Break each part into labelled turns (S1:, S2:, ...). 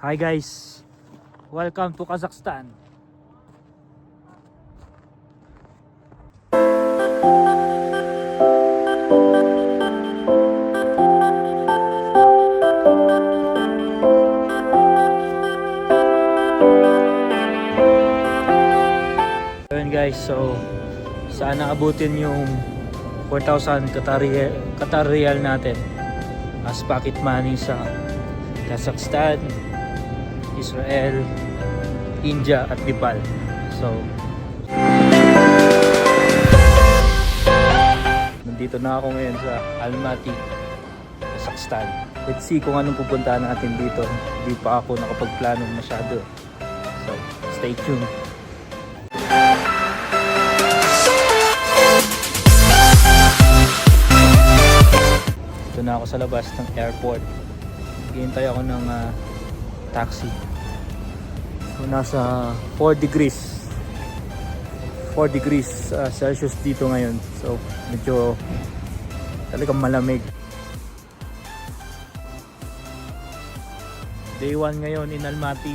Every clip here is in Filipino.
S1: Hi guys, welcome to Kazakhstan. Ayun guys, so sana abutin yung 4,000 Qatar Rial natin as pocket money sa Kazakhstan, Israel, India at Nepal. So nandito na ako ngayon sa Almaty, Kazakhstan. Let's see kung anong pupuntahan natin dito. Hindi pa ako nakapagplano masyado. So stay tuned. Ito na ako sa labas ng airport. Hintay ako ng taxi. So, nasa 4 degrees Celsius dito ngayon. So medyo talagang malamig. Day 1 ngayon in Almaty.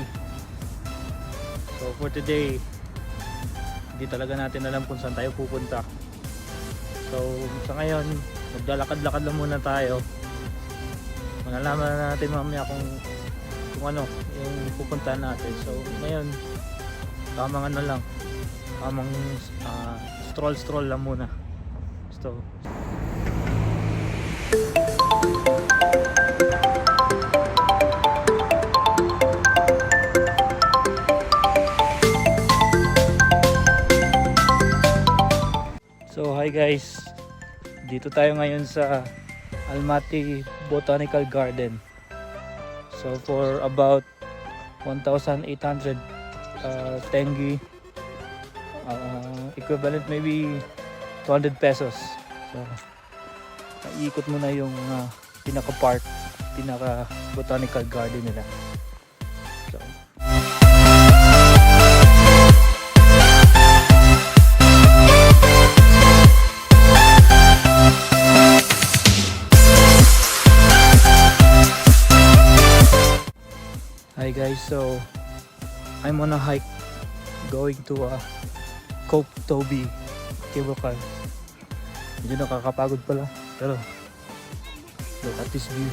S1: So for today, hindi talaga natin alam kung saan tayo pupunta. So sa ngayon, maglalakad-lakad lang muna tayo. Malalaman na natin mamaya kung ano yung pupuntahan natin. So ngayon, tamang ano lang, tamang stroll lang muna. So hi guys, dito tayo ngayon sa Almaty Botanical Garden. So for about 1,800 tenge, equivalent maybe 200 pesos. So iikot mo na yung pinaka-park, pinaka-botanical garden nila. So hi guys, so I'm on a hike going to Koh Toby cable car. Medyo nakakapagod pala, pero look at this view.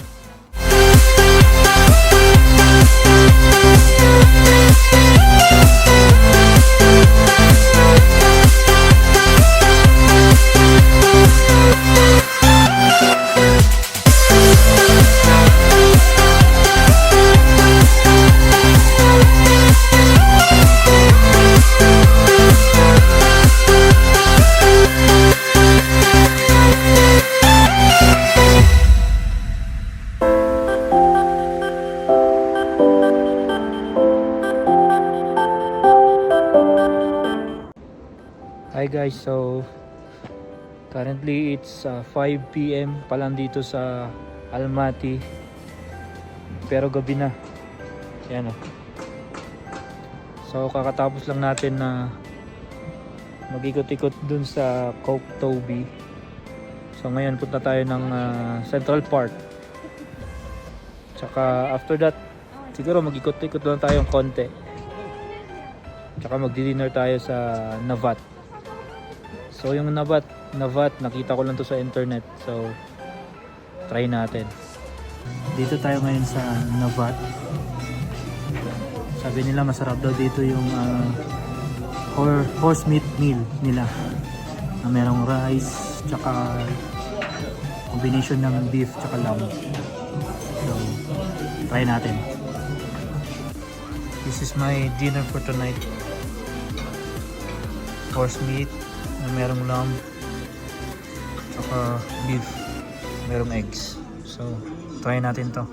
S1: Hi guys, so currently it's 5 PM pa lang dito sa Almaty, pero gabi na. Yan o. So kakatapos lang natin na mag-ikot-ikot dun sa Koh Toby. So ngayon punta tayo ng Central Park. Tsaka after that siguro mag-ikot-ikot lang tayong konti. Tsaka magdi-dinner tayo sa Navat. So yung Navat, nakita ko lang to sa internet. So try natin. Dito tayo ngayon sa Navat. Sabi nila masarap daw dito yung horse meat meal nila. Na merong rice, tsaka combination ng beef tsaka lamb. So try natin. This is my dinner for tonight. Horse meat na merong lamb, tsaka beef, merong eggs. So try natin to.